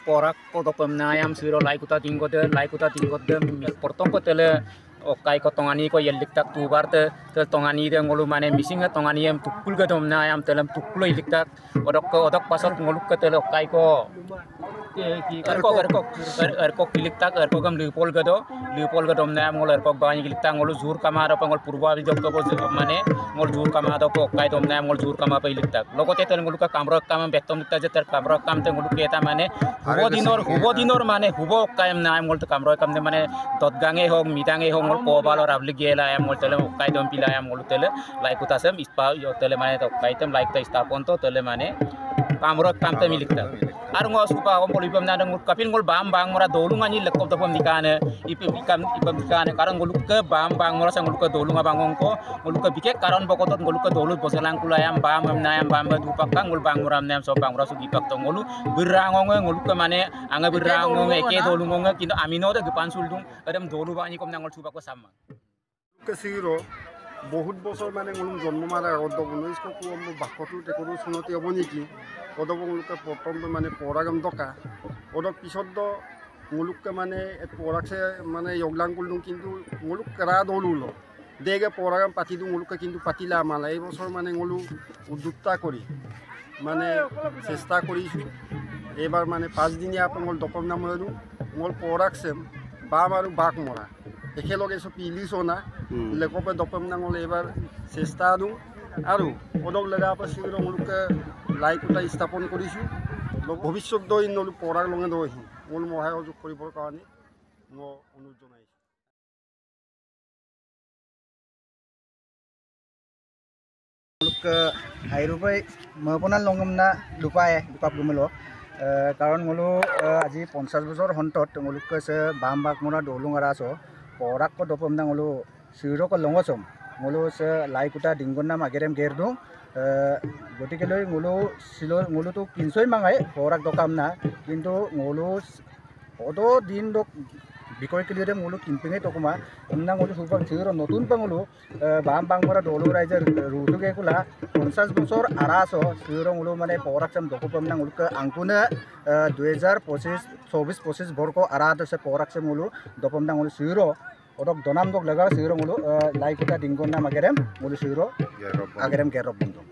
Porak ko pemnayam siro laikuta tinggote portong ko tele okai ko tongani ko yeliktak tubar te tongani de ngolu mane misinga tongani em tukul ga domnayam telam tukul yeliktak odok pasot ngoluk ke tele okai ko erko kiliktak erko gam lipol ga domnayam ngol erko bani kiliktak ngolu zur kamara pangol purba bijok ko mane ngol zur kamada ko okai domnayam ngol zur kama pe yeliktak logote tele ngolu ka kamro kam betom nikta je ter kamro kam te ngolu keta mane hubo dinor mane hubo kaim naim ngol te kamro kam de mane dotgange hok midange hok ko balor abli gela ayam ngol tele okai dom pila ayam ngol tele laikuta sem ispa yo tele mane to okai tem laikuta istapon to tele mane kamro kam te milikta ar ngos supa ko polibam na ngol kapin ngol bam bang mora dolunga ni lekop to pom dikane ipam dikane karan ngol ke bam bang mora sang ngol ke dolunga bangong ko ngol ke bike karon bokotot ngol ke dolu boselang kula ayam bam ayam bam dupak kang ngol bang mora nem so bang mora su dipak to ngol berangong ngol ke mane anga berangong eke dolungong kinto amino de gepan suldung adem dolu bani kom nangol supa ko sama kesiro বহুত বছর মানে ngolung জন্ম মারা অদব 19 ko mo bakotlu tekuru sunoti oboni ki odok ngoluk protom মানে পরাগম দকা odok pisod do ngoluk মানে পরাকসে মানে yoglang kuldung কিন্তু ngoluk kara dolulo dege পরাগম পাতি du ngoluk কিন্তু পাতিলা মালা এই বছর মানে ngolu উদ্যোক্তা করি মানে চেষ্টা করিছু এবার মানে 5 দিনিয়া আপন দপম নাম হলু ngol পরাকসেম বাম আৰু বাক মৰা একেলগে সব পিলিছো না লেকপে দপম নাঙল এবাৰ চেষ্টা দিওঁ আৰু পদক লগা পাছিলো মোলকে লাইকুটা স্থাপন কৰিছো ভৱিষ্যত দই নলু পৰাগ লঙে দই মূল সহায়ক কৰিবৰ কাৰণে মই অনুৰোধ জনাইছো মোলকে হাইৰুপাই মপনা লঙমনা দুপাপ গুমলো কাৰণ মোলো আজি 50 বছৰ হন্তত মোলক কৈছে বাম বাক মৰা দলুঙাৰা আছো পৰাক ko dopom na ngolo siro ko longosom ngolo se laikuta dingonna magerem gerdu gotike loi ngolo silo ngolo to kinsoi mangai porak dokam na kintu ngolo odo din dok bikoy kelire ngolo kinpinge tokuma omna ngolo super siro notun pangolo bam bang mora dolu raijer rutu ge kula 50 বছর araso siro ngolo mane porak sam dokopom na ngolo ke angkuna 2025 borko arado se porak se ngolo dopom na ngolo siro odok donam dok laga siro ngolo laikuta dingonna magerem ngolo siro agerem gerop bundong